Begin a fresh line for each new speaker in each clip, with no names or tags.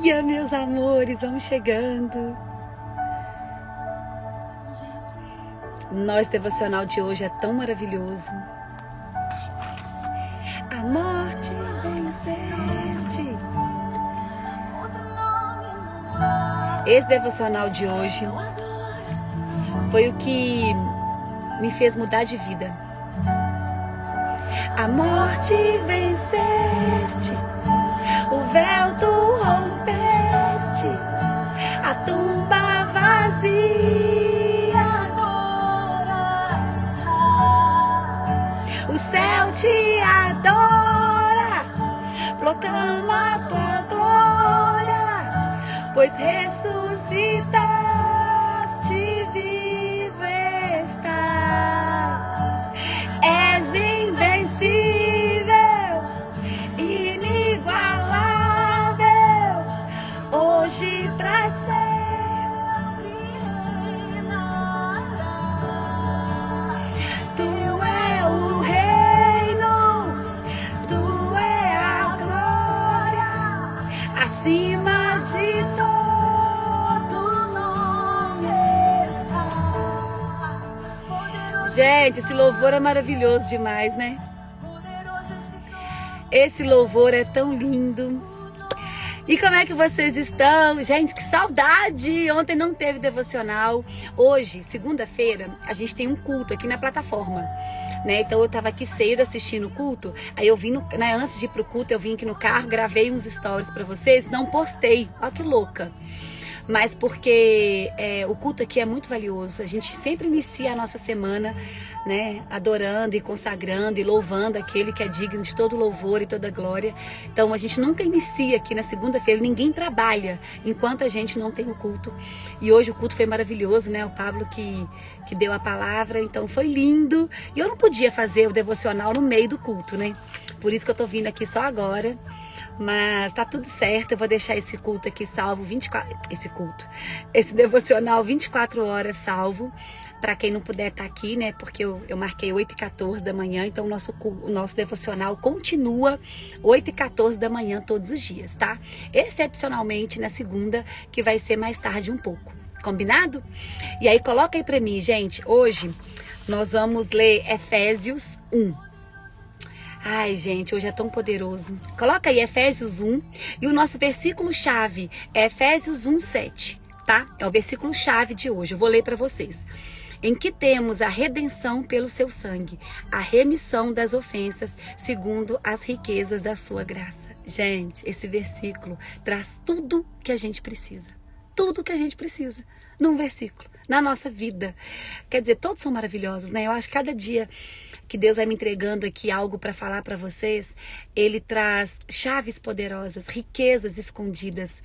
dia, meus amores, vamos chegando. Nosso devocional de hoje é tão maravilhoso. A morte venceste. Esse devocional de hoje foi o que me fez mudar de vida. A morte venceste, o véu tu rompeste, a tumba vazia agora está. O céu te adora, proclama a tua glória, pois ressuscitaste, vivo estás. És invencível, inigualável, hoje pra sempre reinarás. Tu é o reino, tu é a glória, acima de todo nome estás. Gente, esse louvor é maravilhoso demais, né? Esse louvor é tão lindo. E como é que vocês estão? Gente, que saudade! Ontem não teve devocional. Hoje, segunda-feira, a gente tem um culto aqui na plataforma, né? Então eu tava aqui cedo assistindo o culto. Aí eu vim, antes de ir pro culto, eu vim aqui no carro, gravei uns stories pra vocês. Não postei. Olha que louca. Mas porque o culto aqui é muito valioso. A gente sempre inicia a nossa semana, né, adorando e consagrando e louvando aquele que é digno de todo louvor e toda glória. Então a gente nunca inicia aqui na segunda-feira, ninguém trabalha enquanto a gente não tem o culto. E hoje o culto foi maravilhoso, né? O Pablo que deu a palavra, então foi lindo. E eu não podia fazer o devocional no meio do culto, né? Por isso que eu tô vindo aqui só agora. Mas tá tudo certo, eu vou deixar esse culto aqui salvo, esse devocional 24 horas salvo, para quem não puder estar aqui, né, porque eu marquei 8h14 da manhã, então o nosso devocional continua 8h14 da manhã todos os dias, tá? Excepcionalmente na segunda, que vai ser mais tarde um pouco, combinado? E aí coloca aí pra mim, gente, hoje nós vamos ler Efésios 1. Ai, gente, hoje é tão poderoso. Coloca aí Efésios 1 e o nosso versículo-chave é Efésios 1:7, tá? É o versículo-chave de hoje, eu vou ler para vocês. Em que temos a redenção pelo seu sangue, a remissão das ofensas, segundo as riquezas da sua graça. Gente, esse versículo traz tudo que a gente precisa. Tudo que a gente precisa num versículo, na nossa vida. Quer dizer, todos são maravilhosos, né? Eu acho que cada dia que Deus vai me entregando aqui algo para falar para vocês, Ele traz chaves poderosas, riquezas escondidas,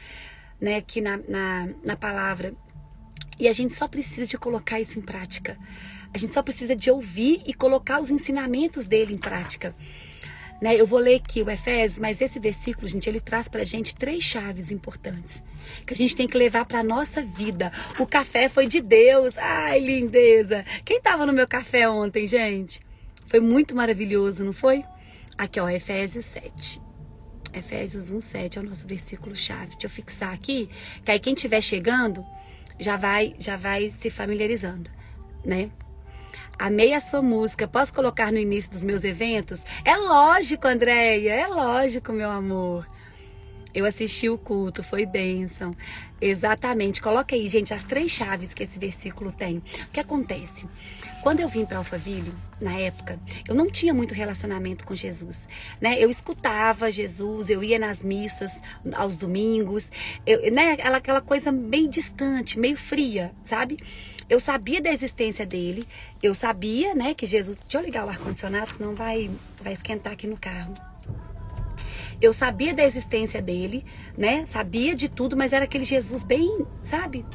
né, aqui na palavra. E a gente só precisa de colocar isso em prática. A gente só precisa de ouvir e colocar os ensinamentos dele em prática. Né, eu vou ler aqui o Efésios, mas esse versículo, gente, ele traz pra gente 3 chaves importantes que a gente tem que levar pra nossa vida. O café foi de Deus. Ai, lindeza! Quem tava no meu café ontem, gente? Foi muito maravilhoso, não foi? Aqui, ó, Efésios 7. Efésios 1:7 é o nosso versículo-chave. Deixa eu fixar aqui, que aí quem estiver chegando já vai se familiarizando, né? Amei a sua música. Posso colocar no início dos meus eventos? É lógico, Andréia. É lógico, meu amor. Eu assisti o culto, foi bênção. Exatamente. Coloca aí, gente, as 3 chaves que esse versículo tem. O que acontece? Quando eu vim para Alphaville, na época, eu não tinha muito relacionamento com Jesus, né? Eu escutava Jesus, eu ia nas missas aos domingos, né? Aquela coisa bem distante, meio fria, sabe? Eu sabia da existência dele, eu sabia, né, que Jesus... Deixa eu ligar o ar-condicionado, senão vai esquentar aqui no carro. Eu sabia da existência dele, né? Sabia de tudo, mas era aquele Jesus bem, sabe?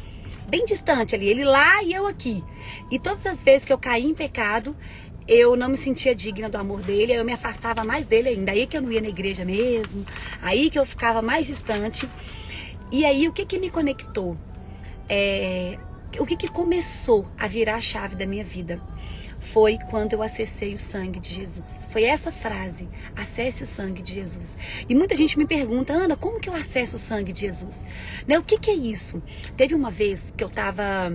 Bem distante ali, ele lá e eu aqui. E todas as vezes que eu caí em pecado, eu não me sentia digna do amor dele, aí eu me afastava mais dele ainda. Aí que eu não ia na igreja mesmo, aí que eu ficava mais distante. E aí o que me conectou? O que começou a virar a chave da minha vida? foi quando eu acessei o sangue de Jesus. Foi essa frase, acesse o sangue de Jesus. E muita gente me pergunta, Ana, como que eu acesso o sangue de Jesus? Né, o que é isso? Teve uma vez que eu tava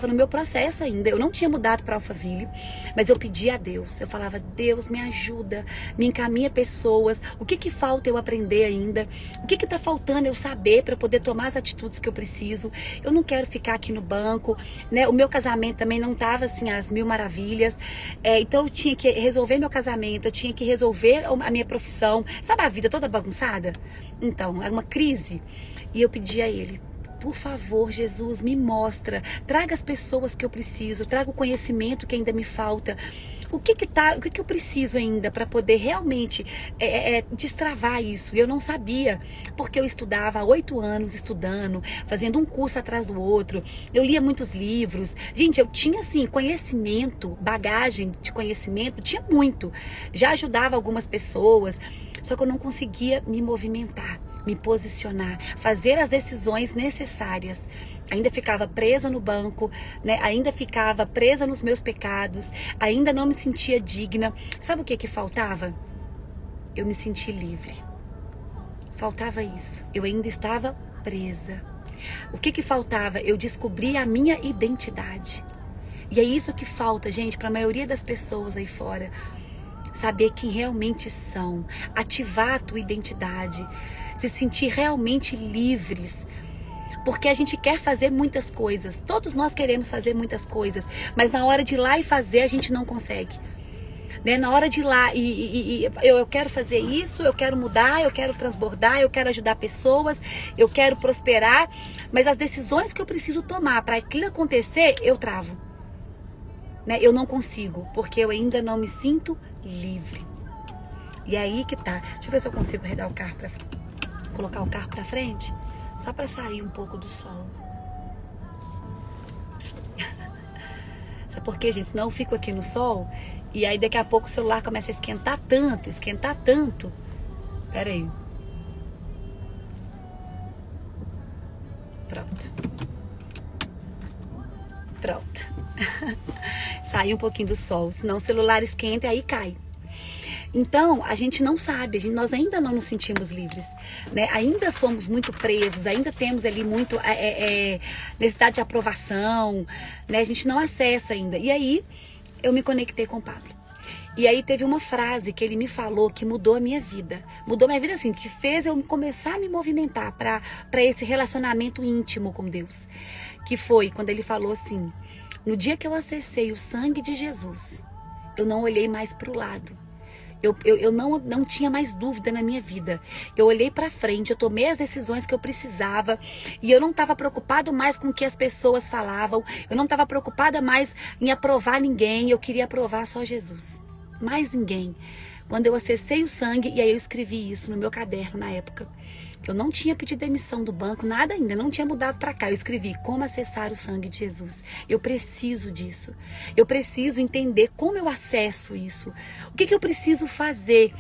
no meu processo ainda, eu não tinha mudado para Alphaville, mas eu pedi a Deus, eu falava, Deus me ajuda, me encaminha pessoas, o que falta eu aprender ainda? O que tá faltando eu saber para eu poder tomar as atitudes que eu preciso? Eu não quero ficar aqui no banco, né? O meu casamento também não tava assim às mil maravilhas. Então eu tinha que resolver meu casamento, eu tinha que resolver a minha profissão, sabe a vida toda bagunçada? Então, era uma crise. E eu pedi a ele, por favor, Jesus, me mostra, traga as pessoas que eu preciso, traga o conhecimento que ainda me falta. O que eu preciso ainda para poder realmente destravar isso? E eu não sabia, porque eu estudava há 8 anos, estudando, fazendo um curso atrás do outro. Eu lia muitos livros. Gente, eu tinha assim, conhecimento, bagagem de conhecimento, tinha muito. Já ajudava algumas pessoas, só que eu não conseguia me movimentar, me posicionar, fazer as decisões necessárias. Ainda ficava presa no banco, né? Ainda ficava presa nos meus pecados, ainda não me sentia digna. Sabe o que faltava? Eu me senti livre. Faltava isso. Eu ainda estava presa. O que faltava? Eu descobri a minha identidade. E é isso que falta, gente, para a maioria das pessoas aí fora. Saber quem realmente são, ativar a tua identidade, se sentir realmente livres. Porque a gente quer fazer muitas coisas, todos nós queremos fazer muitas coisas, mas na hora de ir lá e fazer a gente não consegue. Né? Na hora de ir lá eu quero fazer isso, eu quero mudar, eu quero transbordar, eu quero ajudar pessoas, eu quero prosperar, mas as decisões que eu preciso tomar para aquilo acontecer, eu travo. Né? Eu não consigo, porque eu ainda não me sinto livre. E aí que tá. Deixa eu ver se eu consigo arredar o carro colocar o carro pra frente, só pra sair um pouco do sol. Sabe por quê, gente? Senão eu fico aqui no sol e aí daqui a pouco o celular começa a esquentar tanto. Pera aí. Pronto. Sair um pouquinho do sol, senão o celular esquenta e aí cai. Então, a gente não sabe, nós ainda não nos sentimos livres, né? Ainda somos muito presos, ainda temos ali muito necessidade de aprovação, né? A gente não acessa ainda. E aí, eu me conectei com o Pablo. E aí teve uma frase que ele me falou que mudou a minha vida. Mudou a minha vida assim, que fez eu começar a me movimentar para esse relacionamento íntimo com Deus. Que foi quando ele falou assim, no dia que eu acessei o sangue de Jesus, eu não olhei mais para o lado. Eu não tinha mais dúvida na minha vida. Eu olhei para frente, eu tomei as decisões que eu precisava e eu não estava preocupada mais com o que as pessoas falavam. Eu não estava preocupada mais em aprovar ninguém. Eu queria aprovar só Jesus. Mais ninguém. Quando eu acessei o sangue, e aí eu escrevi isso no meu caderno na época. Eu não tinha pedido demissão do banco, nada ainda, não tinha mudado para cá. Eu escrevi como acessar o sangue de Jesus. Eu preciso disso. Eu preciso entender como eu acesso isso. O que eu preciso fazer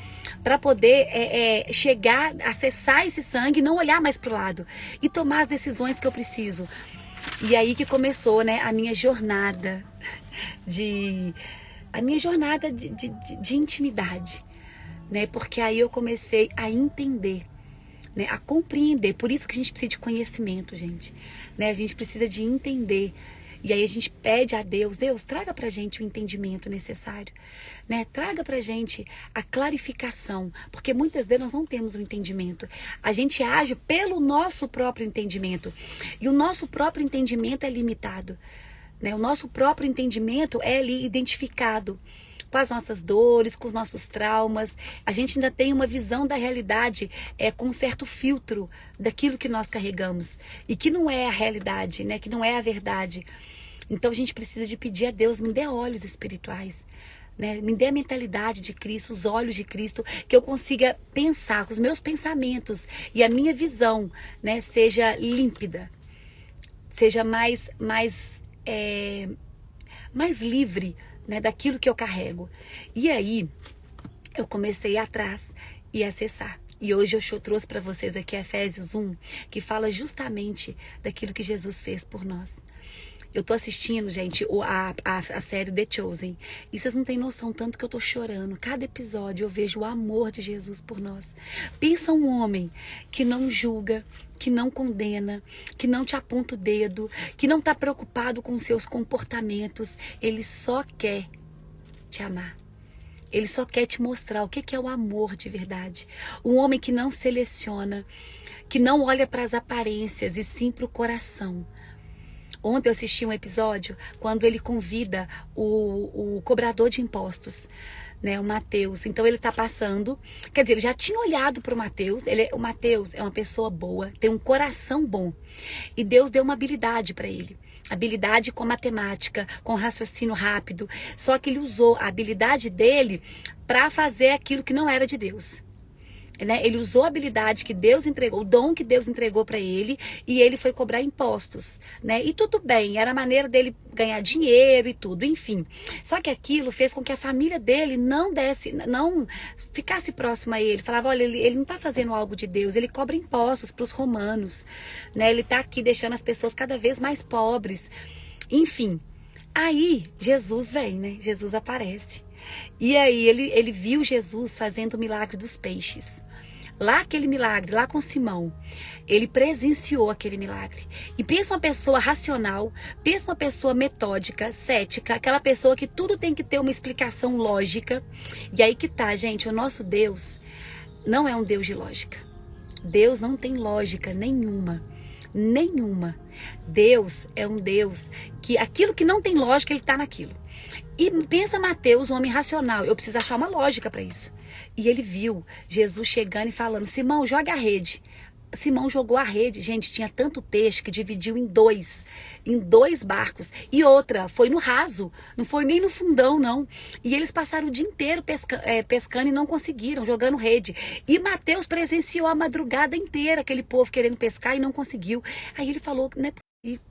para poder chegar, acessar esse sangue e não olhar mais para o lado. E tomar as decisões que eu preciso. E aí que começou, né, a minha jornada de intimidade. Né? Porque aí eu comecei a entender. Né, a compreender, por isso que a gente precisa de conhecimento, gente, né, a gente precisa de entender, e aí a gente pede a Deus, traga pra gente o entendimento necessário, né, traga pra gente a clarificação, porque muitas vezes nós não temos o entendimento, a gente age pelo nosso próprio entendimento, e o nosso próprio entendimento é limitado, né, o nosso próprio entendimento é ali identificado, com as nossas dores, com os nossos traumas. A gente ainda tem uma visão da realidade com um certo filtro daquilo que nós carregamos. E que não é a realidade, né? Que não é a verdade. Então a gente precisa de pedir a Deus, me dê olhos espirituais. Né? Me dê a mentalidade de Cristo, os olhos de Cristo, que eu consiga pensar com os meus pensamentos e a minha visão, né, seja límpida. Seja mais livre, né, daquilo que eu carrego. E aí, eu comecei atrás e acessar. E hoje eu trouxe para vocês aqui Efésios 1, que fala justamente daquilo que Jesus fez por nós. Eu tô assistindo, gente, a série The Chosen. E vocês não têm noção tanto que eu tô chorando. Cada episódio eu vejo o amor de Jesus por nós. Pensa um homem que não julga, que não condena, que não te aponta o dedo, que não tá preocupado com seus comportamentos. Ele só quer te amar. Ele só quer te mostrar o que é o amor de verdade. Um homem que não seleciona, que não olha para as aparências e sim para o coração. Ontem eu assisti um episódio quando ele convida o cobrador de impostos, né, o Mateus. Então ele está passando, quer dizer, ele já tinha olhado para o Mateus. O Mateus é uma pessoa boa, tem um coração bom. E Deus deu uma habilidade para ele. Habilidade com matemática, com raciocínio rápido. Só que ele usou a habilidade dele para fazer aquilo que não era de Deus. Né? Ele usou a habilidade que Deus entregou, o dom que Deus entregou para ele, e ele foi cobrar impostos, né? E tudo bem, era a maneira dele ganhar dinheiro e tudo, enfim. Só que aquilo fez com que a família dele não ficasse próxima a ele. Falava, olha, ele não está fazendo algo de Deus, ele cobra impostos para os romanos, né? Ele está aqui deixando as pessoas cada vez mais pobres, enfim. Aí Jesus vem, né? Jesus aparece. E aí ele viu Jesus fazendo o milagre dos peixes. Lá aquele milagre, lá com Simão, ele presenciou aquele milagre. E pensa uma pessoa racional, pensa uma pessoa metódica, cética, aquela pessoa que tudo tem que ter uma explicação lógica. E aí que tá, gente, o nosso Deus não é um Deus de lógica. Deus não tem lógica nenhuma. Nenhuma. Deus é um Deus que aquilo que não tem lógica, ele tá naquilo. E pensa Mateus, um homem racional, eu preciso achar uma lógica para isso. E ele viu Jesus chegando e falando, Simão, joga a rede. Simão jogou a rede, gente, tinha tanto peixe que dividiu em dois barcos. E outra, foi no raso, não foi nem no fundão, não. E eles passaram o dia inteiro pescando e não conseguiram, jogando rede. E Mateus presenciou a madrugada inteira, aquele povo querendo pescar e não conseguiu. Aí ele falou, não é possível.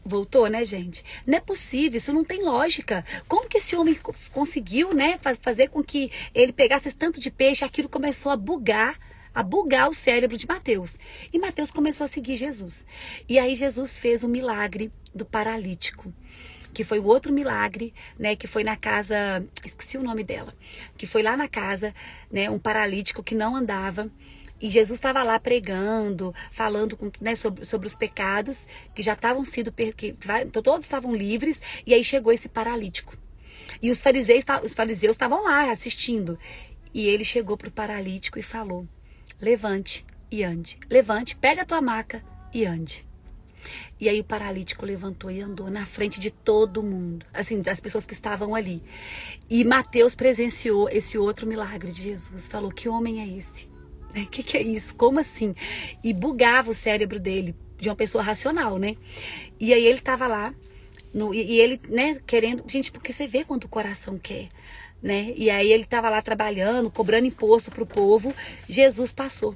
Voltou, né, gente? Não é possível, isso não tem lógica. Como que esse homem conseguiu, né, fazer com que ele pegasse esse tanto de peixe? Aquilo começou a bugar o cérebro de Mateus. E Mateus começou a seguir Jesus. E aí Jesus fez o milagre do paralítico, que foi o outro milagre, né, que foi na casa, esqueci o nome dela, que foi lá na casa, né, um paralítico que não andava. E Jesus estava lá pregando, falando, né, sobre os pecados que já estavam sido, todos estavam livres, e aí chegou esse paralítico. E os fariseus estavam lá assistindo. E ele chegou para o paralítico e falou, levante e ande. Levante, pega a tua maca e ande. E aí o paralítico levantou e andou na frente de todo mundo, assim, das pessoas que estavam ali. E Mateus presenciou esse outro milagre de Jesus. Falou, que homem é esse? O que é isso? Como assim? E bugava o cérebro dele, de uma pessoa racional, né? E aí ele estava lá, e ele, né, querendo... Gente, porque você vê quanto o coração quer, né? E aí ele estava lá trabalhando, cobrando imposto para o povo. Jesus passou.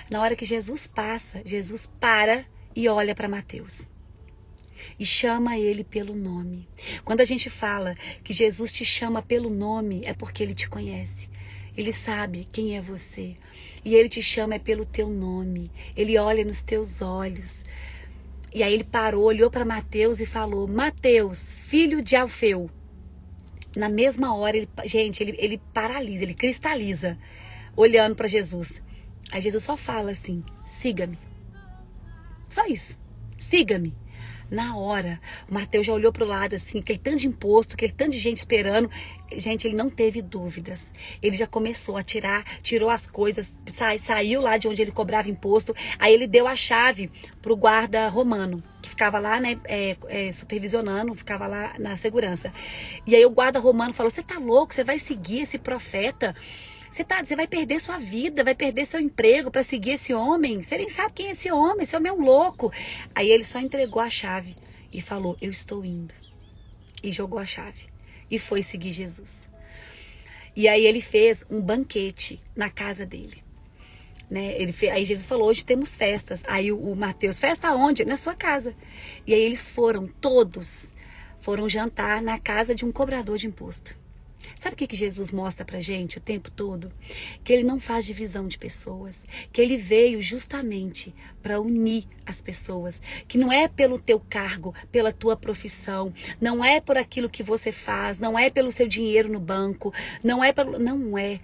Na hora que Jesus passa, Jesus para e olha para Mateus. E chama ele pelo nome. Quando a gente fala que Jesus te chama pelo nome, é porque ele te conhece. Ele sabe quem é você. E ele te chama pelo teu nome. Ele olha nos teus olhos. E aí ele parou, olhou para Mateus e falou, Mateus, filho de Alfeu. Na mesma hora, ele paralisa, ele cristaliza, olhando para Jesus. Aí Jesus só fala assim, siga-me. Só isso, siga-me. Na hora, o Mateus já olhou para o lado assim, aquele tanto de imposto, aquele tanto de gente esperando. Gente, ele não teve dúvidas. Ele já começou a tirou as coisas, saiu lá de onde ele cobrava imposto. Aí ele deu a chave para o guarda romano, que ficava lá, né, supervisionando, ficava lá na segurança. E aí o guarda romano falou, você tá louco? Você vai seguir esse profeta? Você vai perder sua vida, vai perder seu emprego para seguir esse homem. Você nem sabe quem é esse homem é um louco. Aí ele só entregou a chave e falou, eu estou indo. E jogou a chave e foi seguir Jesus. E aí ele fez um banquete na casa dele. Né? Aí Jesus falou, hoje temos festas. Aí o Mateus, festa onde? Na sua casa. E aí eles todos foram jantar na casa de um cobrador de imposto. Sabe o que Jesus mostra pra gente o tempo todo? Que ele não faz divisão de pessoas, que ele veio justamente para unir as pessoas, que não é pelo teu cargo, pela tua profissão, não é por aquilo que você faz, não é pelo seu dinheiro no banco, não é.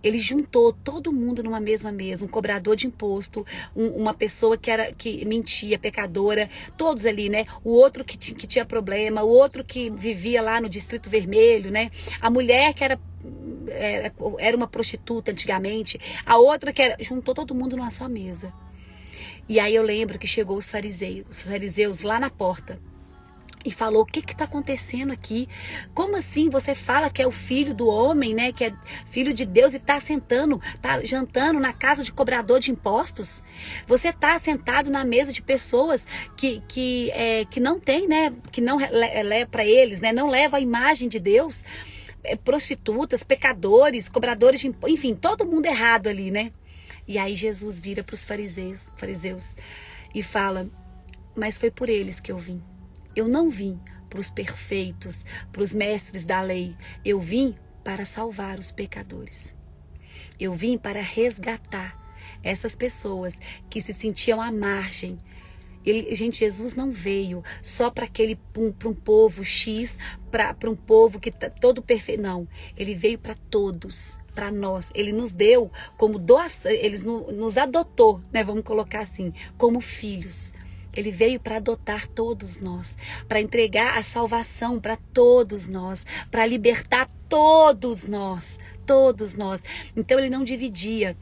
Ele juntou todo mundo numa mesma mesa, um cobrador de imposto, uma pessoa que mentia, pecadora, todos ali, né? O outro que tinha problema, o outro que vivia lá no Distrito Vermelho, né? A mulher que era uma prostituta antigamente, a outra juntou todo mundo numa só mesa. E aí eu lembro que chegou os fariseus lá na porta. E falou, o que está acontecendo aqui? Como assim você fala que é o filho do homem, né? Que é filho de Deus e está jantando na casa de cobrador de impostos? Você está sentado na mesa de pessoas que não tem, né? Que não para eles, né? Não leva a imagem de Deus. Prostitutas, pecadores, cobradores de impostos, enfim, todo mundo errado ali, né? E aí Jesus vira para os fariseus e fala, mas foi por eles que eu vim. Eu não vim para os perfeitos, para os mestres da lei. Eu vim para salvar os pecadores. Eu vim para resgatar essas pessoas que se sentiam à margem. Gente, Jesus não veio só para um povo X, para um povo que está todo perfeito. Não, ele veio para todos, para nós. Ele nos deu como doação, ele nos adotou, né? Vamos colocar assim, como filhos. Ele veio para adotar todos nós, para entregar a salvação para todos nós, para libertar todos nós. Então ele não dividia.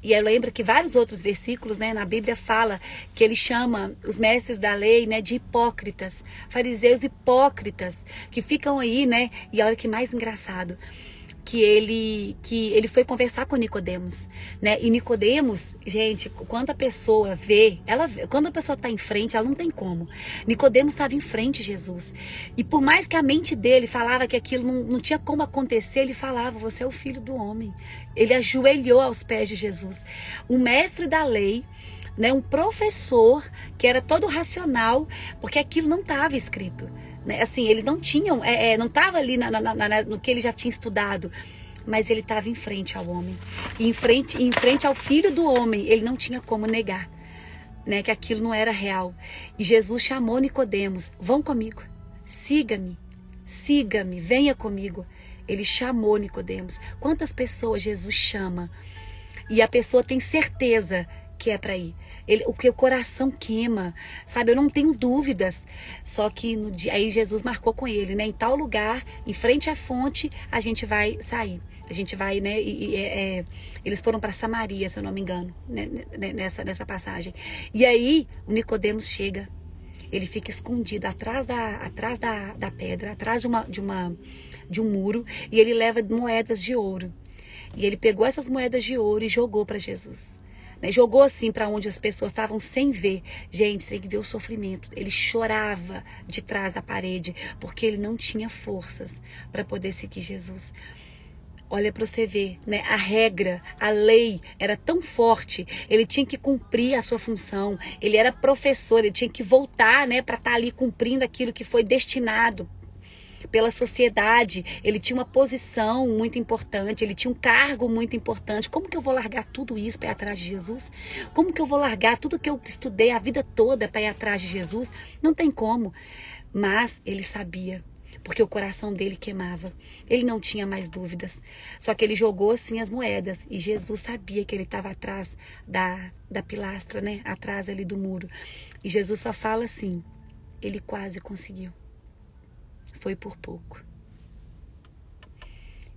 E eu lembro que vários outros versículos, né, na Bíblia fala que ele chama os mestres da lei, né, de hipócritas, fariseus hipócritas, que ficam aí, né? E olha que mais engraçado. Que ele foi conversar com Nicodemos, né? E Nicodemos, gente, quando a pessoa quando a pessoa está em frente, ela não tem como. Nicodemos estava em frente a Jesus. E por mais que a mente dele falava que aquilo não tinha como acontecer, ele falava, você é o filho do homem. Ele ajoelhou aos pés de Jesus. O mestre da lei, né? Um professor que era todo racional, porque aquilo não estava escrito. Assim, eles não tinham, não estava ali no que ele já tinha estudado, mas ele estava em frente ao homem, e em frente ao filho do homem, ele não tinha como negar, né, que aquilo não era real. E Jesus chamou Nicodemos, vão comigo, siga-me, venha comigo. Ele chamou Nicodemos. Quantas pessoas Jesus chama e a pessoa tem certeza que é para ir. O coração queima, sabe? Eu não tenho dúvidas. Só que aí Jesus marcou com ele, né? Em tal lugar, em frente à fonte, a gente vai sair. A gente vai, né? Eles foram para Samaria, se eu não me engano, né? nessa passagem. E aí, o Nicodemos chega. Ele fica escondido atrás da pedra, atrás de um muro, e ele leva moedas de ouro. E ele pegou essas moedas de ouro e jogou para Jesus. Jogou assim para onde as pessoas estavam sem ver. Gente, tem que ver o sofrimento. Ele chorava de trás da parede, porque ele não tinha forças para poder seguir Jesus. Olha para você ver, né? A regra, a lei era tão forte, ele tinha que cumprir a sua função. Ele era professor, ele tinha que voltar, né, para estar ali cumprindo aquilo que foi destinado pela sociedade. Ele tinha uma posição muito importante, ele tinha um cargo muito importante. Como que eu vou largar tudo isso para ir atrás de Jesus? Como que eu vou largar tudo que eu estudei a vida toda para ir atrás de Jesus? Não tem como. Mas ele sabia, porque o coração dele queimava. Ele não tinha mais dúvidas. Só que ele jogou assim as moedas, e Jesus sabia que ele estava atrás da pilastra, né? Atrás ali do muro. E Jesus só fala assim, ele quase conseguiu. Foi por pouco.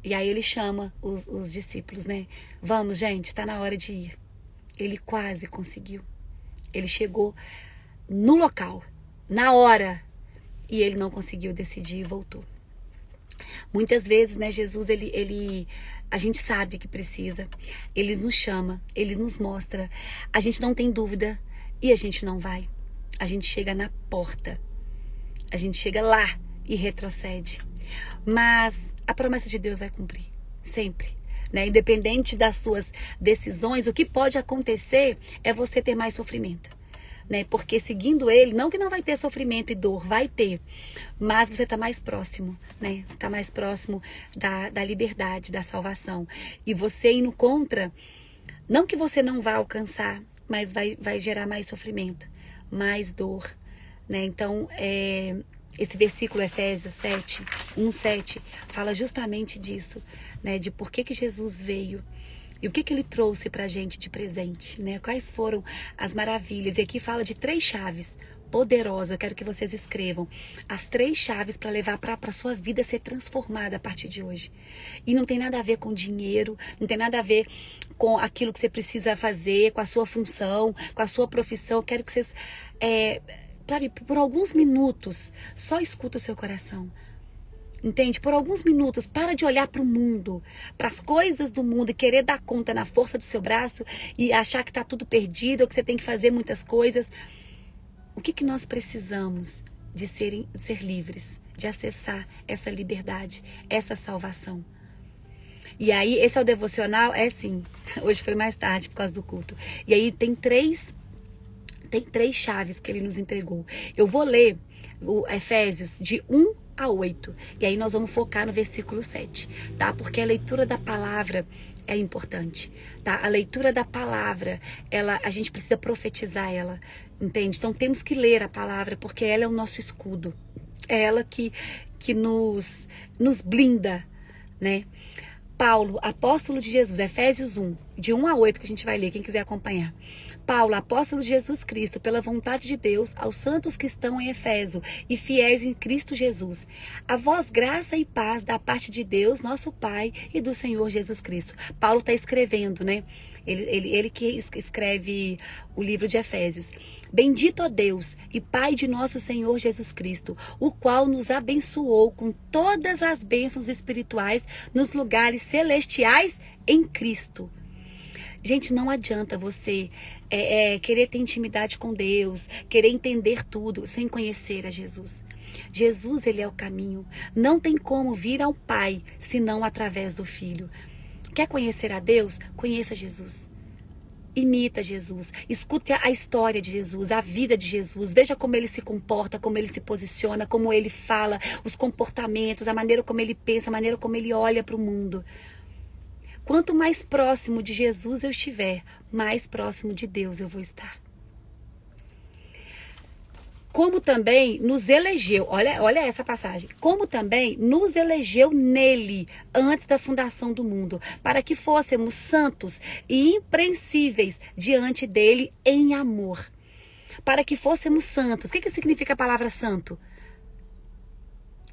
E aí ele chama os discípulos, né? Vamos, gente, está na hora de ir. Ele quase conseguiu. Ele chegou no local, na hora, e ele não conseguiu decidir e voltou. Muitas vezes, né, Jesus, a gente sabe que precisa. Ele nos chama, ele nos mostra. A gente não tem dúvida e a gente não vai. A gente chega na porta. A gente chega lá e retrocede. Mas a promessa de Deus vai cumprir, sempre, né? Independente das suas decisões, o que pode acontecer é você ter mais sofrimento. né? Porque seguindo ele, não que não vai ter sofrimento e dor, vai ter, mas você está mais próximo, né? Está mais próximo da liberdade, da salvação. E você indo contra, não que você não vá alcançar, mas vai gerar mais sofrimento, mais dor, né? Então, esse versículo Efésios 7, 1:7, fala justamente disso, né? De por que Jesus veio e o que ele trouxe pra gente de presente, né? Quais foram as maravilhas. E aqui fala de 3 chaves poderosas. Eu quero que vocês escrevam as 3 chaves para levar para sua vida ser transformada a partir de hoje. E não tem nada a ver com dinheiro, não tem nada a ver com aquilo que você precisa fazer, com a sua função, com a sua profissão. Eu quero que vocês, sabe, por alguns minutos, só escuta o seu coração. Entende? Por alguns minutos, para de olhar para o mundo, para as coisas do mundo e querer dar conta na força do seu braço e achar que está tudo perdido ou que você tem que fazer muitas coisas. O que nós precisamos de ser livres, de acessar essa liberdade, essa salvação? E aí, esse é o devocional, sim, hoje foi mais tarde por causa do culto. E aí tem três chaves que ele nos entregou. Eu vou ler o Efésios de 1 a 8. E aí nós vamos focar no versículo 7, tá? Porque a leitura da palavra é importante, tá? A leitura da palavra, a gente precisa profetizar ela, entende? Então temos que ler a palavra, porque ela é o nosso escudo. É ela que nos blinda, né? Paulo, apóstolo de Jesus, Efésios 1, de 1 a 8, que a gente vai ler, quem quiser acompanhar. Paulo, apóstolo de Jesus Cristo, pela vontade de Deus, aos santos que estão em Efeso e fiéis em Cristo Jesus. A vós graça e paz da parte de Deus, nosso Pai, e do Senhor Jesus Cristo. Paulo está escrevendo, né? Ele que escreve o livro de Efésios. Bendito ó Deus e Pai de nosso Senhor Jesus Cristo, o qual nos abençoou com todas as bênçãos espirituais nos lugares celestiais em Cristo. Gente, não adianta você querer ter intimidade com Deus, querer entender tudo sem conhecer a Jesus. Jesus, ele é o caminho. Não tem como vir ao Pai senão através do Filho. Quer conhecer a Deus? Conheça Jesus. Imita Jesus. Escute a história de Jesus, a vida de Jesus. Veja como ele se comporta, como ele se posiciona, como ele fala, os comportamentos, a maneira como ele pensa, a maneira como ele olha para o mundo. Quanto mais próximo de Jesus eu estiver, mais próximo de Deus eu vou estar. Como também nos elegeu, olha essa passagem, como também nos elegeu nele, antes da fundação do mundo, para que fôssemos santos e irrepreensíveis diante dele em amor. Para que fôssemos santos. O que significa a palavra santo?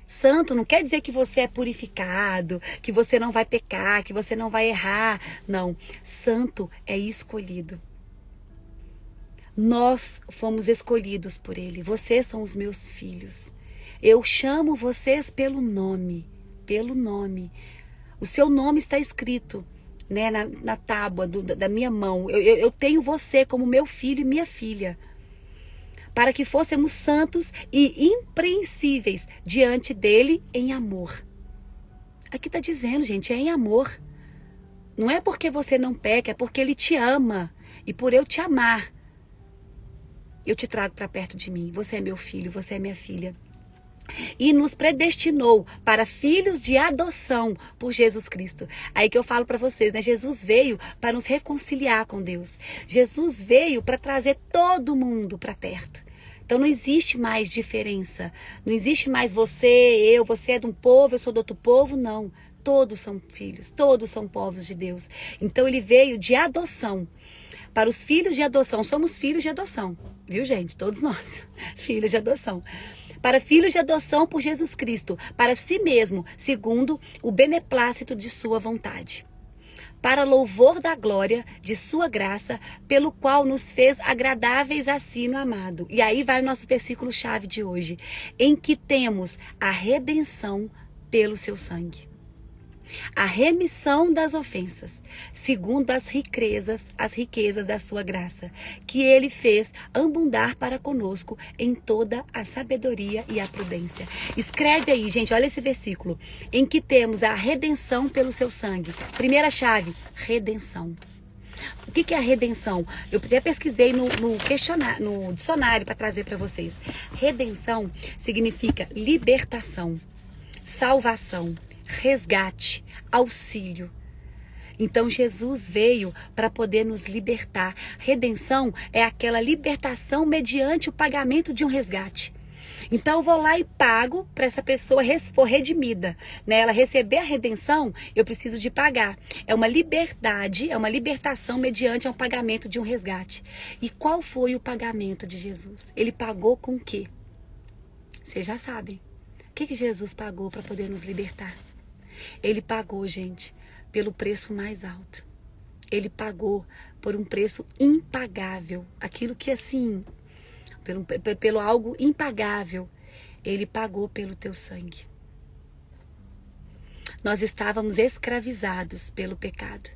Santo não quer dizer que você é purificado, que você não vai pecar, que você não vai errar. Não, santo é escolhido. Nós fomos escolhidos por ele. Vocês são os meus filhos. Eu chamo vocês pelo nome. Pelo nome. O seu nome está escrito, né, na tábua da minha mão. Eu tenho você como meu filho e minha filha. Para que fôssemos santos e irrepreensíveis diante dele em amor. Aqui está dizendo, gente, é em amor. Não é porque você não peca, é porque ele te ama. E por eu te amar, eu te trago para perto de mim. Você é meu filho, você é minha filha. E nos predestinou para filhos de adoção por Jesus Cristo. Aí que eu falo para vocês, né? Jesus veio para nos reconciliar com Deus. Jesus veio para trazer todo mundo para perto. Então não existe mais diferença. Não existe mais você é de um povo, eu sou de outro povo. Não. Todos são filhos, todos são povos de Deus. Então ele veio de adoção. Para os filhos de adoção, somos filhos de adoção. Viu, gente? Todos nós. Filhos de adoção. Para filhos de adoção por Jesus Cristo, para si mesmo, segundo o beneplácito de sua vontade. Para louvor da glória de sua graça, pelo qual nos fez agradáveis a si no amado. E aí vai o nosso versículo-chave de hoje, em que temos a redenção pelo seu sangue. A remissão das ofensas, segundo as riquezas da sua graça, que ele fez abundar para conosco em toda a sabedoria e a prudência. Escreve aí, gente, olha esse versículo, em que temos a redenção pelo seu sangue. Primeira chave, redenção. O que é a redenção? Eu até pesquisei no dicionário para trazer para vocês. Redenção significa libertação, salvação, resgate, auxílio. Então Jesus veio para poder nos libertar. Redenção é aquela libertação mediante o pagamento de um resgate. Então eu vou lá e pago para essa pessoa for redimida, né? Ela receber a redenção, eu preciso de pagar. É uma liberdade, é uma libertação mediante um pagamento de um resgate. E qual foi o pagamento de Jesus? Ele pagou com o quê? Vocês já sabem. O que Jesus pagou para poder nos libertar? Ele pagou, gente, pelo preço mais alto. Ele pagou por um preço impagável. Aquilo que assim, pelo algo impagável. Ele pagou pelo teu sangue. Nós estávamos escravizados pelo pecado.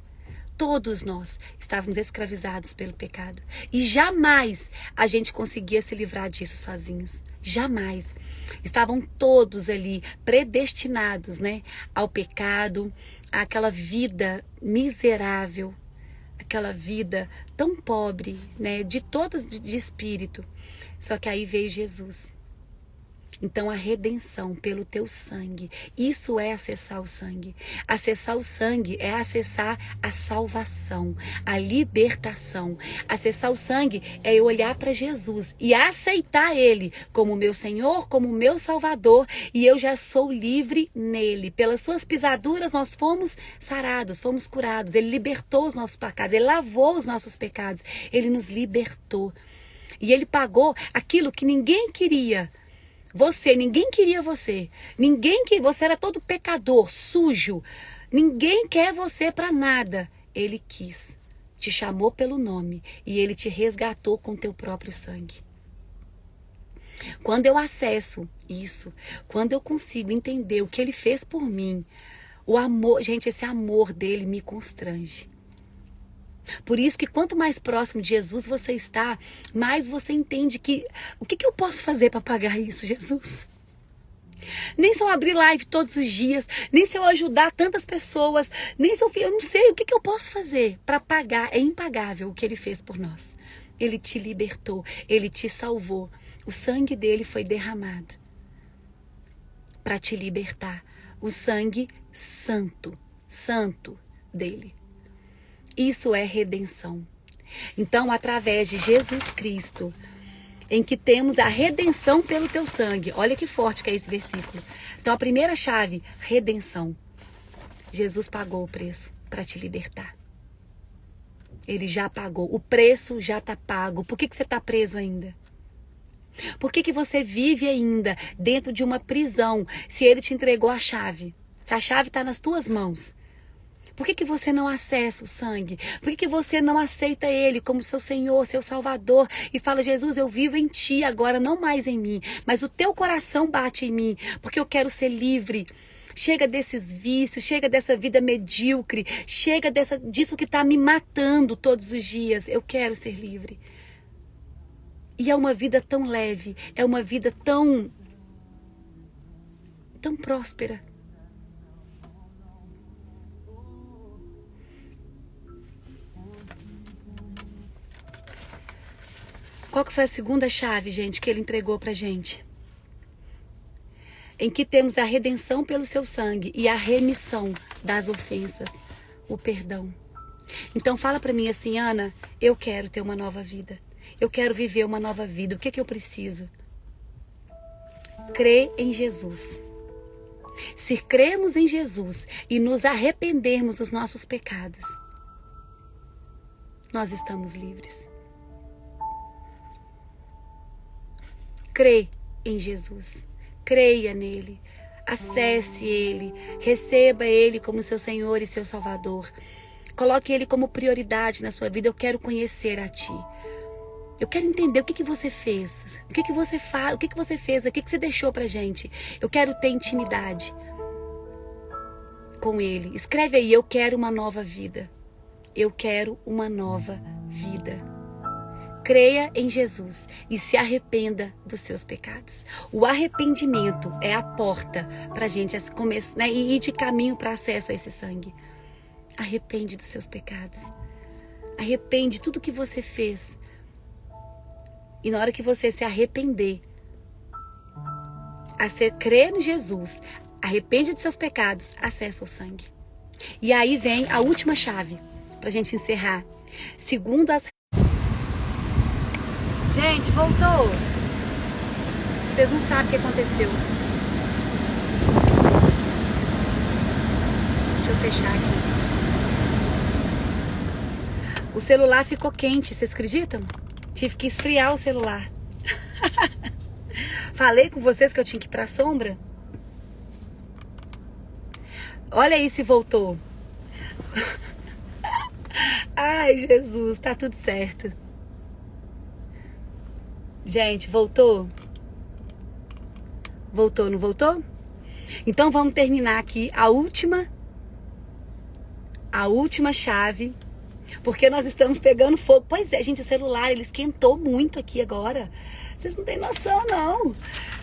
Todos nós estávamos escravizados pelo pecado. E jamais a gente conseguia se livrar disso sozinhos. Jamais. Estavam todos ali predestinados, né, ao pecado, àquela vida miserável, aquela vida tão pobre, né, de todos de espírito. Só que aí veio Jesus. Então a redenção pelo teu sangue, isso é acessar o sangue. Acessar o sangue é acessar a salvação, a libertação. Acessar o sangue é eu olhar para Jesus e aceitar Ele como meu Senhor, como meu Salvador, e eu já sou livre nele. Pelas suas pisaduras nós fomos sarados, fomos curados. Ele libertou os nossos pecados, Ele lavou os nossos pecados, Ele nos libertou. E Ele pagou aquilo que ninguém queria. Ninguém queria você. Você era todo pecador, sujo. Ninguém quer você para nada. Ele quis. Te chamou pelo nome e ele te resgatou com teu próprio sangue. Quando eu acesso isso, quando eu consigo entender o que ele fez por mim, o amor, gente, esse amor dele me constrange. Por isso que quanto mais próximo de Jesus você está, mais você entende que o que eu posso fazer para pagar isso, Jesus? Nem se eu abrir live todos os dias, nem se eu ajudar tantas pessoas, nem se eu não sei o que eu posso fazer para pagar. É impagável o que ele fez por nós. Ele te libertou, ele te salvou. O sangue dele foi derramado para te libertar. O sangue santo dele. Isso é redenção. Então, através de Jesus Cristo, em que temos a redenção pelo teu sangue. Olha que forte que é esse versículo. Então, a primeira chave, redenção. Jesus pagou o preço para te libertar. Ele já pagou. O preço já está pago. Por que você está preso ainda? Por que você vive ainda dentro de uma prisão se ele te entregou a chave? Se a chave está nas tuas mãos. Por que você não acessa o sangue? Por que você não aceita ele como seu Senhor, seu Salvador? E fala, Jesus, eu vivo em ti agora, não mais em mim. Mas o teu coração bate em mim, porque eu quero ser livre. Chega desses vícios, chega dessa vida medíocre, chega disso que está me matando todos os dias. Eu quero ser livre. E é uma vida tão leve, é uma vida tão próspera. Qual que foi a segunda chave, gente, que ele entregou pra gente? Em que temos a redenção pelo seu sangue e a remissão das ofensas, o perdão. Então fala pra mim assim, Ana, eu quero ter uma nova vida. Eu quero viver uma nova vida. O que eu preciso? Crer em Jesus. Se cremos em Jesus e nos arrependermos dos nossos pecados, nós estamos livres. Crê em Jesus, creia nele, acesse ele, receba ele como seu Senhor e seu Salvador. Coloque ele como prioridade na sua vida. Eu quero conhecer a ti. Eu quero entender o que você fez, o que você faz, o que você fez, o que você deixou pra gente. Eu quero ter intimidade com ele. Escreve aí, eu quero uma nova vida. Eu quero uma nova vida. Creia em Jesus e se arrependa dos seus pecados. O arrependimento é a porta para a gente começar, né, e ir de caminho para acesso a esse sangue. Arrepende dos seus pecados. Arrepende tudo que você fez. E na hora que você se arrepender, crer em Jesus, arrepende dos seus pecados, acessa o sangue. E aí vem a última chave pra gente encerrar. Segundo as... Gente, voltou. Vocês não sabem o que aconteceu. Deixa eu fechar aqui. O celular ficou quente, vocês acreditam? Tive que esfriar o celular. Falei com vocês que eu tinha que ir pra sombra? Olha aí se voltou. Ai, Jesus, tá tudo certo. Gente, voltou? Voltou, não voltou? Então vamos terminar aqui a última chave, porque nós estamos pegando fogo. Pois é, gente, o celular, ele esquentou muito aqui agora. Vocês não têm noção, não.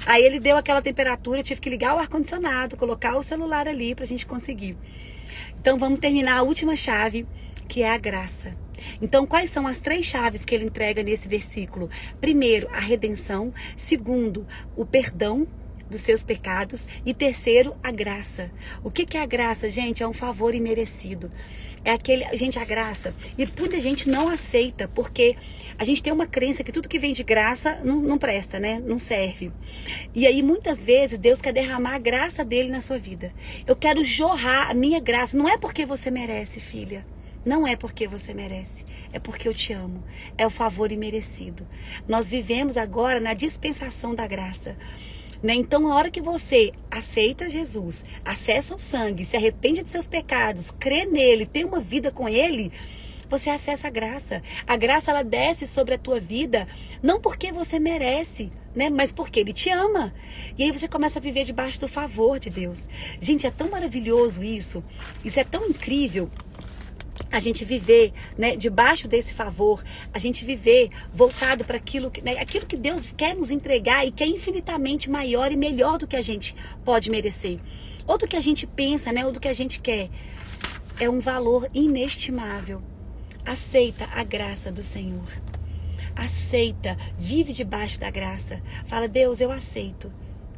Aí ele deu aquela temperatura, eu tive que ligar o ar-condicionado, colocar o celular ali pra gente conseguir. Então vamos terminar a última chave, que é a graça. Então, quais são as 3 chaves que ele entrega nesse versículo? Primeiro, a redenção. Segundo, o perdão dos seus pecados. E terceiro, a graça. O que é a graça, gente? É um favor imerecido. É aquele, gente, a graça. E muita gente não aceita, porque a gente tem uma crença que tudo que vem de graça não presta, né? Não serve. E aí, muitas vezes, Deus quer derramar a graça dele na sua vida. Eu quero jorrar a minha graça. Não é porque você merece, filha. Não é porque você merece, é porque eu te amo. É o favor imerecido. Nós vivemos agora na dispensação da graça, né? Então, na hora que você aceita Jesus, acessa o sangue, se arrepende dos seus pecados, crê nele, tem uma vida com ele, você acessa a graça. A graça, ela desce sobre a tua vida, não porque você merece, né? Mas porque ele te ama. E aí você começa a viver debaixo do favor de Deus. Gente, é tão maravilhoso isso. Isso é tão incrível. A gente viver, né, debaixo desse favor, a gente viver voltado para aquilo, né, aquilo que Deus quer nos entregar e que é infinitamente maior e melhor do que a gente pode merecer, ou do que a gente pensa, né, ou do que a gente quer. É um valor inestimável. Aceita a graça do Senhor. Aceita, vive debaixo da graça. Fala, Deus, eu aceito.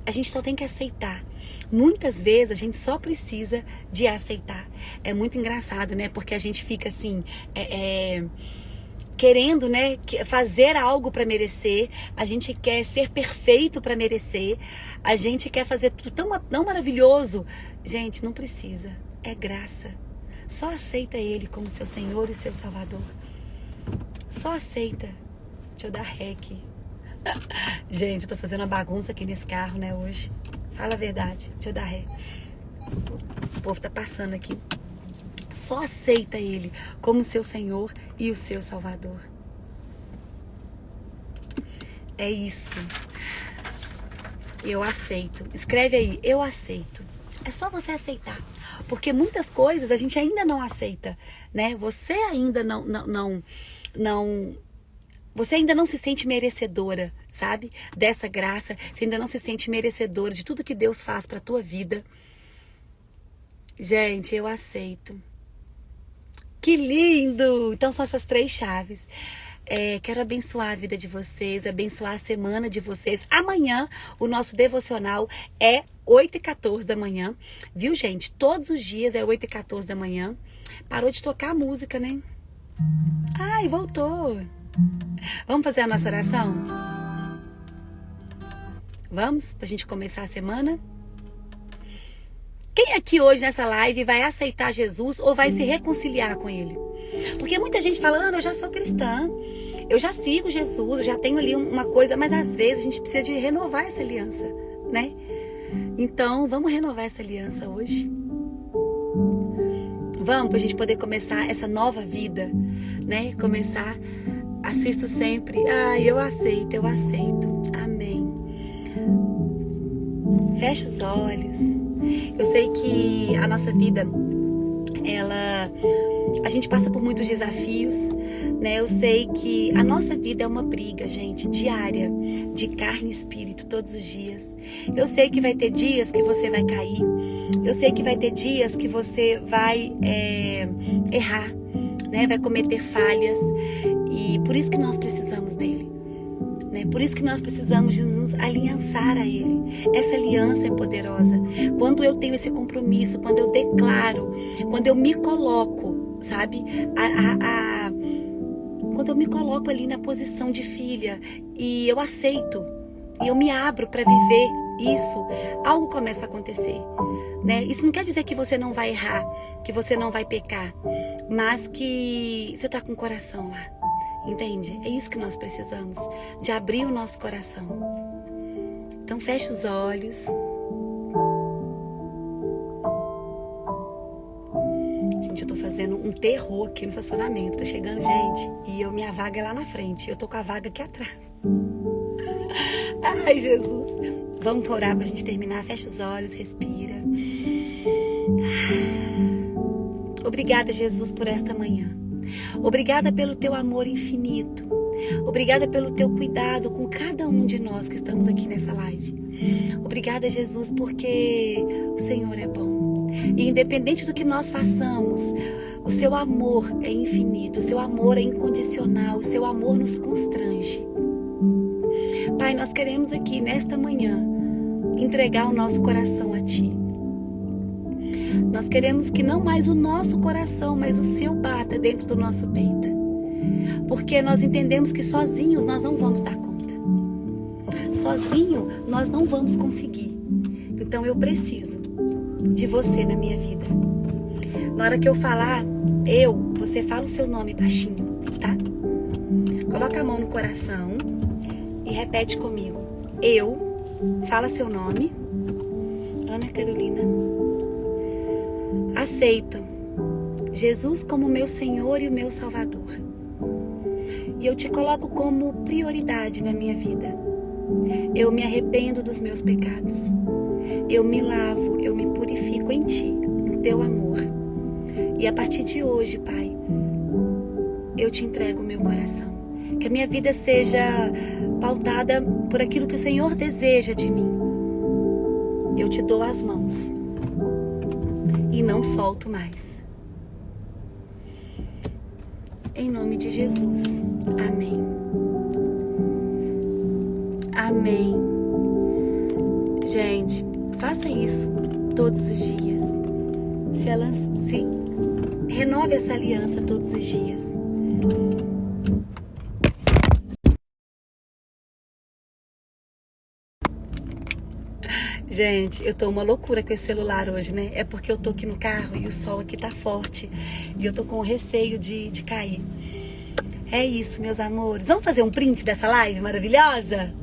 A gente só tem que aceitar. Muitas vezes a gente só precisa de aceitar. É muito engraçado, né? Porque a gente fica assim, querendo, né, fazer algo para merecer. A gente quer ser perfeito para merecer. A gente quer fazer tudo tão maravilhoso. Gente, não precisa. É graça. Só aceita Ele como seu Senhor e seu Salvador. Só aceita. Deixa eu dar ré aqui. Gente, eu tô fazendo uma bagunça aqui nesse carro, né, hoje. Fala a verdade. Deixa eu dar ré. O povo tá passando aqui. Só aceita Ele como seu Senhor e o seu Salvador. É isso. Eu aceito. Escreve aí, eu aceito. É só você aceitar. Porque muitas coisas a gente ainda não aceita, né? Você ainda não você ainda não se sente merecedora, sabe? Dessa graça. Você ainda não se sente merecedora de tudo que Deus faz pra tua vida. Gente, eu aceito. Que lindo! Então são essas 3 chaves. Quero abençoar a vida de vocês, abençoar a semana de vocês. Amanhã o nosso devocional é 8h14 da manhã. Viu, gente? Todos os dias é 8h14 da manhã. Parou de tocar a música, né? Ai, voltou! Vamos fazer a nossa oração? Vamos? Pra gente começar a semana? Quem aqui hoje nessa live vai aceitar Jesus ou vai se reconciliar com Ele? Porque muita gente fala, eu já sou cristã, eu já sigo Jesus, eu já tenho ali uma coisa, mas às vezes a gente precisa de renovar essa aliança, né? Então, vamos renovar essa aliança hoje? Vamos, pra gente poder começar essa nova vida, né? Começar... Assisto sempre. Eu aceito, eu aceito. Amém. Fecha os olhos. Eu sei que a nossa vida, a gente passa por muitos desafios, né? Eu sei que a nossa vida é uma briga, gente, diária, de carne e espírito, todos os dias. Eu sei que vai ter dias que você vai cair. Eu sei que vai ter dias que você vai errar. né? Vai cometer falhas. E por isso que nós precisamos dele. Né? Por isso que nós precisamos de nos aliançar a ele. Essa aliança é poderosa. Quando eu tenho esse compromisso, quando eu declaro, quando eu me coloco, sabe? Quando eu me coloco ali na posição de filha e eu aceito, e eu me abro para viver isso, algo começa a acontecer. Né? Isso não quer dizer que você não vai errar, que você não vai pecar, mas que você está com o coração lá. Entende? É isso que nós precisamos, de abrir o nosso coração. Então feche os olhos. Gente, eu tô fazendo um terror aqui no estacionamento. Tá chegando gente e minha vaga é lá na frente. Eu tô com a vaga aqui atrás. Ai, Jesus. Vamos orar pra gente terminar. Fecha os olhos, respira. Obrigada, Jesus, por esta manhã. Obrigada pelo teu amor infinito. Obrigada pelo teu cuidado com cada um de nós que estamos aqui nessa live. Obrigada, Jesus, porque o Senhor é bom. E independente do que nós façamos, o seu amor é infinito, o seu amor é incondicional, o seu amor nos constrange. Pai, nós queremos aqui nesta manhã entregar o nosso coração a Ti. Nós queremos que não mais o nosso coração, mas o Seu bata dentro do nosso peito. Porque nós entendemos que sozinhos nós não vamos dar conta. Sozinho nós não vamos conseguir. Então eu preciso de você na minha vida. Na hora que eu falar, você fala o seu nome baixinho, tá? Coloca a mão no coração e repete comigo. Fala seu nome. Ana Carolina. Aceito Jesus como meu Senhor e o meu Salvador. E eu te coloco como prioridade na minha vida. Eu me arrependo dos meus pecados. Eu me lavo, eu me purifico em Ti, no Teu amor. E a partir de hoje, Pai, eu te entrego o meu coração. Que a minha vida seja pautada por aquilo que o Senhor deseja de mim. Eu te dou as mãos. E não solto mais. Em nome de Jesus. Amém. Amém. Gente, faça isso todos os dias. Renove essa aliança todos os dias. Gente, eu tô uma loucura com esse celular hoje, né? É porque eu tô aqui no carro e o sol aqui tá forte. E eu tô com receio de cair. É isso, meus amores. Vamos fazer um print dessa live maravilhosa?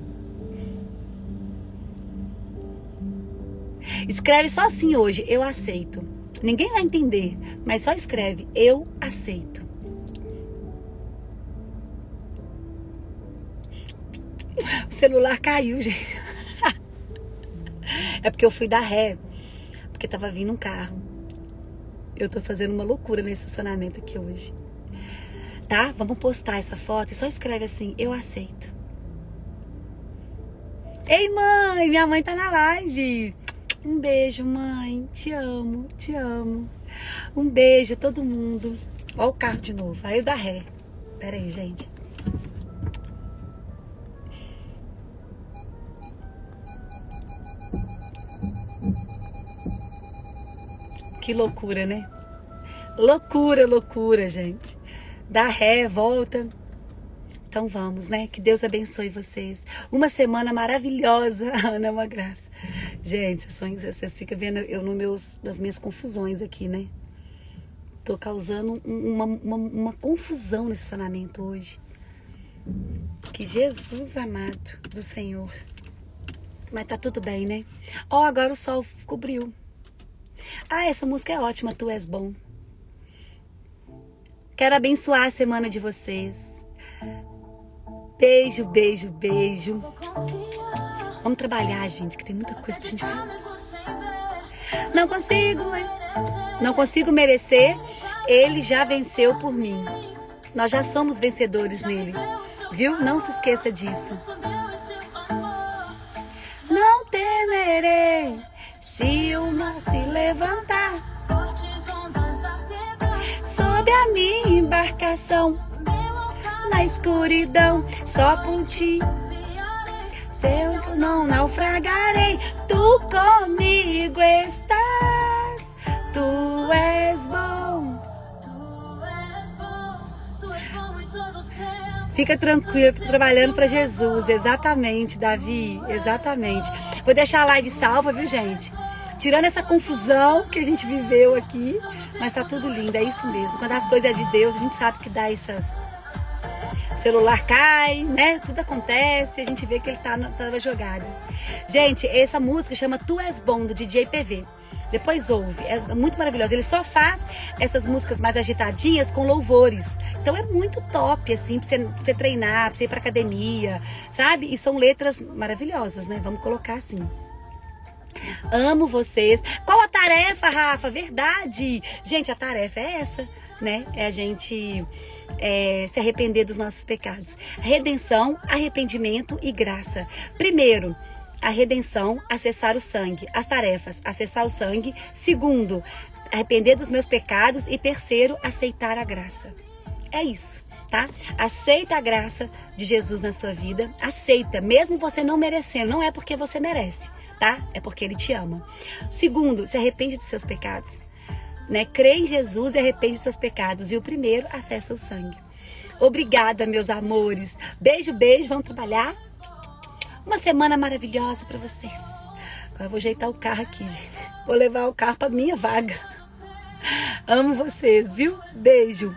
Escreve só assim hoje, eu aceito. Ninguém vai entender, mas só escreve, eu aceito. O celular caiu, gente. É porque eu fui dar ré, porque tava vindo um carro. Eu tô fazendo uma loucura nesse estacionamento aqui hoje. Tá? Vamos postar essa foto e só escreve assim, eu aceito. Ei, mãe, minha mãe tá na live. Um beijo, mãe. Te amo, te amo. Um beijo a todo mundo. Ó o carro de novo. Aí eu dar ré. Pera aí, gente. Que loucura, né? Loucura, loucura, gente. Dá ré, volta. Então vamos, né? Que Deus abençoe vocês. Uma semana maravilhosa. Ana, é uma graça. Gente, vocês ficam vendo eu nas minhas confusões aqui, né? Tô causando uma confusão nesse estacionamento hoje. Que Jesus amado do Senhor. Mas tá tudo bem, né? Ó, agora o sol cobriu. Ah, essa música é ótima, Tu És Bom. Quero abençoar a semana de vocês. Beijo, beijo, beijo. Vamos trabalhar, gente, que tem muita coisa pra gente fazer. Não consigo merecer. Ele já venceu por mim. Nós já somos vencedores nele. Viu? Não se esqueça disso. Não temerei se o mar se levantar sobre a minha embarcação. na escuridão, só por ti. Eu não naufragarei, tu comigo estás, tu és bom. Fica tranquilo, tô trabalhando para Jesus. Exatamente, Davi, exatamente. Vou deixar a live salva, viu, gente? Tirando essa confusão que a gente viveu aqui, mas tá tudo lindo, é isso mesmo. Quando as coisas é de Deus, a gente sabe que dá essas... O celular cai, né? Tudo acontece, a gente vê que ele tava jogado. Gente, essa música chama Tu És Bom, do DJ PV. Depois ouve, é muito maravilhosa. Ele só faz essas músicas mais agitadinhas com louvores. Então é muito top, assim, pra você treinar, pra você ir pra academia, sabe? E são letras maravilhosas, né? Vamos colocar assim. Amo vocês. Qual a tarefa, Rafa? Verdade. Gente, a tarefa é essa, né? É a gente se arrepender dos nossos pecados. Redenção, arrependimento e graça. Primeiro, a redenção, acessar o sangue. As tarefas, acessar o sangue. Segundo, arrepender dos meus pecados. E terceiro, aceitar a graça. É isso, tá? Aceita a graça de Jesus na sua vida. Aceita, mesmo você não merecendo. Não é porque você merece, tá? É porque Ele te ama. Segundo, se arrepende dos seus pecados, né? Crê em Jesus e arrepende dos seus pecados. E o primeiro, acessa o sangue. Obrigada, meus amores. Beijo, beijo. Vamos trabalhar. Uma semana maravilhosa pra vocês. Agora eu vou ajeitar o carro aqui, gente. Vou levar o carro pra minha vaga. Amo vocês, viu? Beijo.